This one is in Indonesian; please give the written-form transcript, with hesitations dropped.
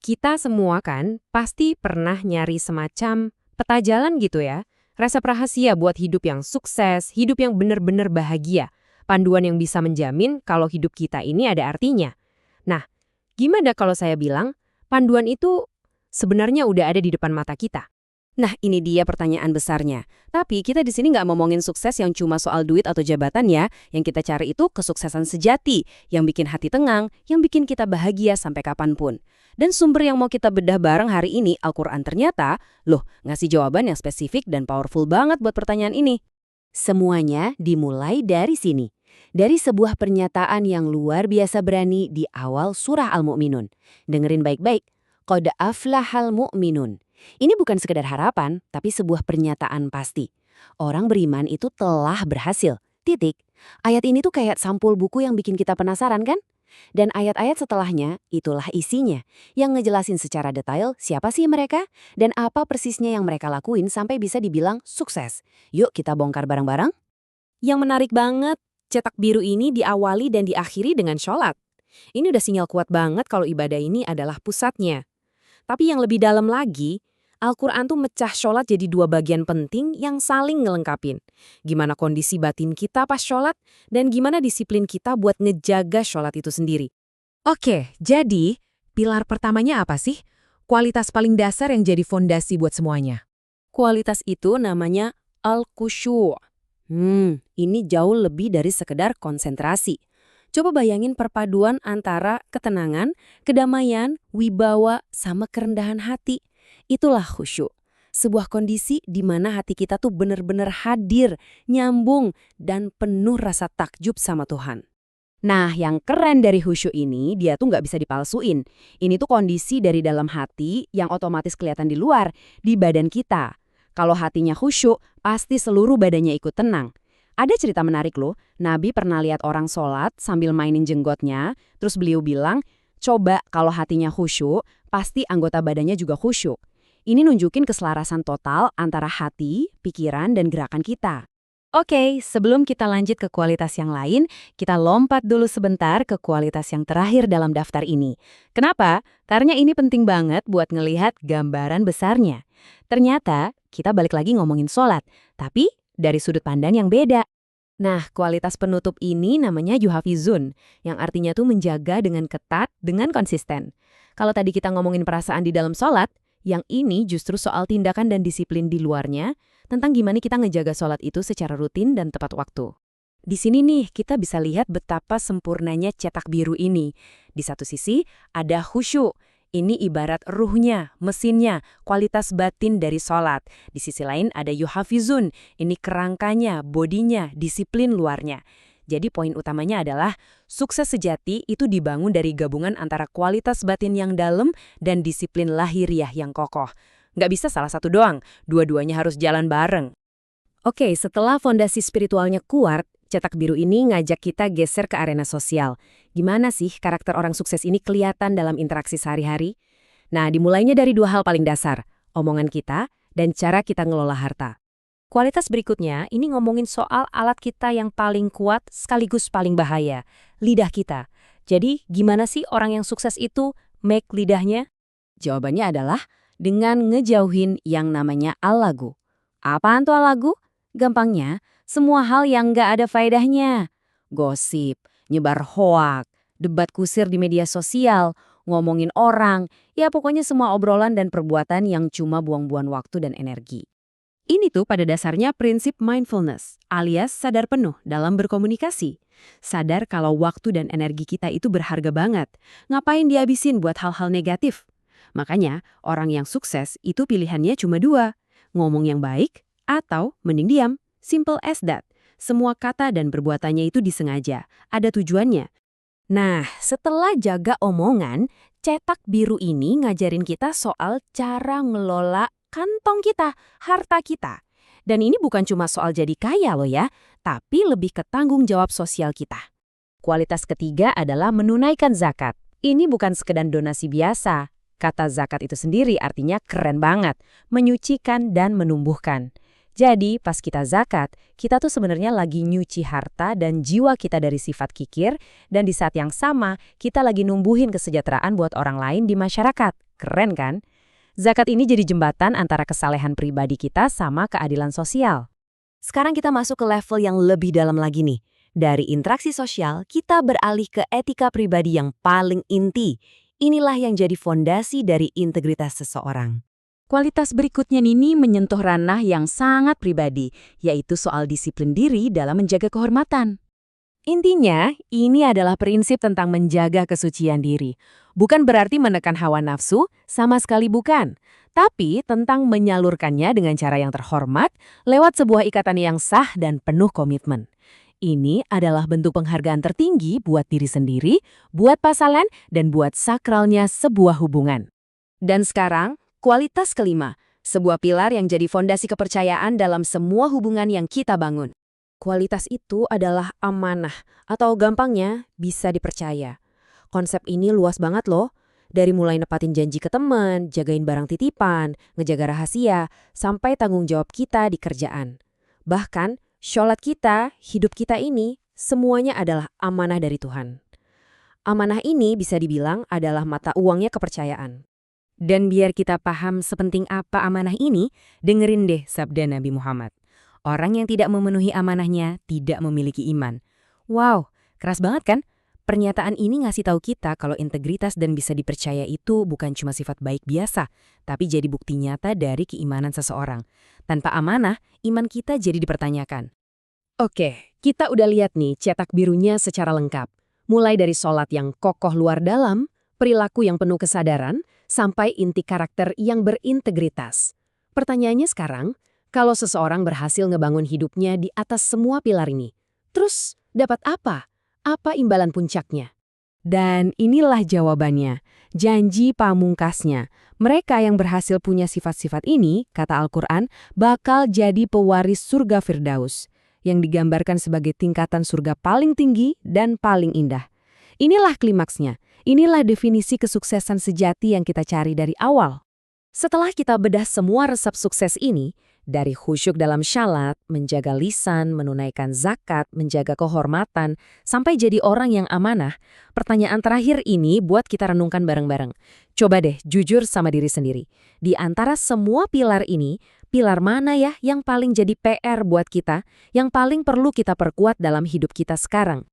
Kita semua kan pasti pernah nyari semacam peta jalan gitu ya. Resep rahasia buat hidup yang sukses, hidup yang benar-benar bahagia. Panduan yang bisa menjamin kalau hidup kita ini ada artinya. Nah, gimana kalau saya bilang panduan itu sebenarnya udah ada di depan mata kita? Nah, ini dia pertanyaan besarnya. Tapi kita di sini nggak ngomongin sukses yang cuma soal duit atau jabatan ya. Yang kita cari itu kesuksesan sejati, yang bikin hati tenang, yang bikin kita bahagia sampai kapanpun. Dan sumber yang mau kita bedah bareng hari ini, Al-Quran ternyata, ngasih jawaban yang spesifik dan powerful banget buat pertanyaan ini. Semuanya dimulai dari sini. Dari sebuah pernyataan yang luar biasa berani di awal surah Al-Mu'minun. Dengerin baik-baik. Qad aflahal mu'minun. Ini bukan sekedar harapan, tapi sebuah pernyataan pasti. Orang beriman itu telah berhasil. Titik. Ayat ini tuh kayak sampul buku yang bikin kita penasaran kan? Dan ayat-ayat setelahnya, itulah isinya. Yang ngejelasin secara detail siapa sih mereka, dan apa persisnya yang mereka lakuin sampai bisa dibilang sukses. Yuk kita bongkar bareng-bareng. Yang menarik banget, cetak biru ini diawali dan diakhiri dengan sholat. Ini udah sinyal kuat banget kalau ibadah ini adalah pusatnya. Tapi yang lebih dalam lagi, Al-Quran tuh mecah sholat jadi dua bagian penting yang saling ngelengkapin. Gimana kondisi batin kita pas sholat, dan gimana disiplin kita buat ngejaga sholat itu sendiri. Oke, jadi pilar pertamanya apa sih? Kualitas paling dasar yang jadi fondasi buat semuanya. Kualitas itu namanya al-khusyu'. Ini jauh lebih dari sekedar konsentrasi. Coba bayangin perpaduan antara ketenangan, kedamaian, wibawa, sama kerendahan hati. Itulah khusyuk. Sebuah kondisi di mana hati kita tuh benar-benar hadir, nyambung, dan penuh rasa takjub sama Tuhan. Nah, yang keren dari khusyuk ini, dia tuh nggak bisa dipalsuin. Ini tuh kondisi dari dalam hati yang otomatis kelihatan di luar, di badan kita. Kalau hatinya khusyuk, pasti seluruh badannya ikut tenang. Ada cerita menarik loh, Nabi pernah lihat orang sholat sambil mainin jenggotnya, terus beliau bilang, coba kalau hatinya khusyuk, pasti anggota badannya juga khusyuk. Ini nunjukin keselarasan total antara hati, pikiran, dan gerakan kita. Oke, sebelum kita lanjut ke kualitas yang lain, kita lompat dulu sebentar ke kualitas yang terakhir dalam daftar ini. Kenapa? Karena ini penting banget buat ngelihat gambaran besarnya. Ternyata, kita balik lagi ngomongin sholat, tapi dari sudut pandang yang beda. Nah, kualitas penutup ini namanya yuhafizun, yang artinya tuh menjaga dengan ketat, dengan konsisten. Kalau tadi kita ngomongin perasaan di dalam sholat, yang ini justru soal tindakan dan disiplin di luarnya, tentang gimana kita ngejaga sholat itu secara rutin dan tepat waktu. Di sini nih, kita bisa lihat betapa sempurnanya cetak biru ini. Di satu sisi, ada khusyuk. Ini ibarat ruhnya, mesinnya, kualitas batin dari sholat. Di sisi lain ada yuhafizun, ini kerangkanya, bodinya, disiplin luarnya. Jadi poin utamanya adalah sukses sejati itu dibangun dari gabungan antara kualitas batin yang dalam dan disiplin lahiriah yang kokoh. Nggak bisa salah satu doang, dua-duanya harus jalan bareng. Oke, setelah fondasi spiritualnya kuat, cetak biru ini ngajak kita geser ke arena sosial. Gimana sih karakter orang sukses ini kelihatan dalam interaksi sehari-hari? Nah, dimulainya dari dua hal paling dasar, omongan kita dan cara kita ngelola harta. Kualitas berikutnya, ini ngomongin soal alat kita yang paling kuat sekaligus paling bahaya, lidah kita. Jadi, gimana sih orang yang sukses itu make lidahnya? Jawabannya adalah dengan ngejauhin yang namanya al-lagu. Apaan tuh al-lagu? Gampangnya, semua hal yang nggak ada faedahnya. Gosip, nyebar hoak, debat kusir di media sosial, ngomongin orang, ya pokoknya semua obrolan dan perbuatan yang cuma buang-buang waktu dan energi. Ini tuh pada dasarnya prinsip mindfulness, alias sadar penuh dalam berkomunikasi. Sadar kalau waktu dan energi kita itu berharga banget. Ngapain dihabisin buat hal-hal negatif? Makanya, orang yang sukses itu pilihannya cuma dua. Ngomong yang baik atau mending diam. Simple as that. Semua kata dan perbuatannya itu disengaja. Ada tujuannya. Nah, setelah jaga omongan, cetak biru ini ngajarin kita soal cara ngelola kantong kita, harta kita. Dan ini bukan cuma soal jadi kaya loh ya, tapi lebih ke tanggung jawab sosial kita. Kualitas ketiga adalah menunaikan zakat. Ini bukan sekedar donasi biasa. Kata zakat itu sendiri artinya keren banget, menyucikan dan menumbuhkan. Jadi pas kita zakat, kita tuh sebenarnya lagi nyuci harta dan jiwa kita dari sifat kikir, dan di saat yang sama kita lagi numbuhin kesejahteraan buat orang lain di masyarakat. Keren kan? Zakat ini jadi jembatan antara kesalehan pribadi kita sama keadilan sosial. Sekarang kita masuk ke level yang lebih dalam lagi nih. Dari interaksi sosial, kita beralih ke etika pribadi yang paling inti. Inilah yang jadi fondasi dari integritas seseorang. Kualitas berikutnya ini menyentuh ranah yang sangat pribadi, yaitu soal disiplin diri dalam menjaga kehormatan. Intinya, ini adalah prinsip tentang menjaga kesucian diri. Bukan berarti menekan hawa nafsu, sama sekali bukan. Tapi tentang menyalurkannya dengan cara yang terhormat lewat sebuah ikatan yang sah dan penuh komitmen. Ini adalah bentuk penghargaan tertinggi buat diri sendiri, buat pasangan, dan buat sakralnya sebuah hubungan. Dan sekarang, kualitas kelima, sebuah pilar yang jadi fondasi kepercayaan dalam semua hubungan yang kita bangun. Kualitas itu adalah amanah, atau gampangnya bisa dipercaya. Konsep ini luas banget loh, dari mulai nepatin janji ke teman, jagain barang titipan, ngejaga rahasia, sampai tanggung jawab kita di kerjaan. Bahkan, sholat kita, hidup kita ini, semuanya adalah amanah dari Tuhan. Amanah ini bisa dibilang adalah mata uangnya kepercayaan. Dan biar kita paham sepenting apa amanah ini, dengerin deh sabda Nabi Muhammad. Orang yang tidak memenuhi amanahnya tidak memiliki iman. Wow, keras banget kan? Pernyataan ini ngasih tahu kita kalau integritas dan bisa dipercaya itu bukan cuma sifat baik biasa, tapi jadi bukti nyata dari keimanan seseorang. Tanpa amanah, iman kita jadi dipertanyakan. Oke, kita udah lihat nih cetak birunya secara lengkap. Mulai dari sholat yang kokoh luar dalam, perilaku yang penuh kesadaran, sampai inti karakter yang berintegritas. Pertanyaannya sekarang, kalau seseorang berhasil ngebangun hidupnya di atas semua pilar ini, terus dapat apa? Apa imbalan puncaknya? Dan inilah jawabannya, janji pamungkasnya. Mereka yang berhasil punya sifat-sifat ini, kata Al-Quran, bakal jadi pewaris surga Firdaus, yang digambarkan sebagai tingkatan surga paling tinggi dan paling indah. Inilah klimaksnya, inilah definisi kesuksesan sejati yang kita cari dari awal. Setelah kita bedah semua resep sukses ini, dari khusyuk dalam syalat, menjaga lisan, menunaikan zakat, menjaga kehormatan, sampai jadi orang yang amanah, pertanyaan terakhir ini buat kita renungkan bareng-bareng. Coba deh jujur sama diri sendiri. Di antara semua pilar ini, pilar mana ya yang paling jadi PR buat kita, yang paling perlu kita perkuat dalam hidup kita sekarang?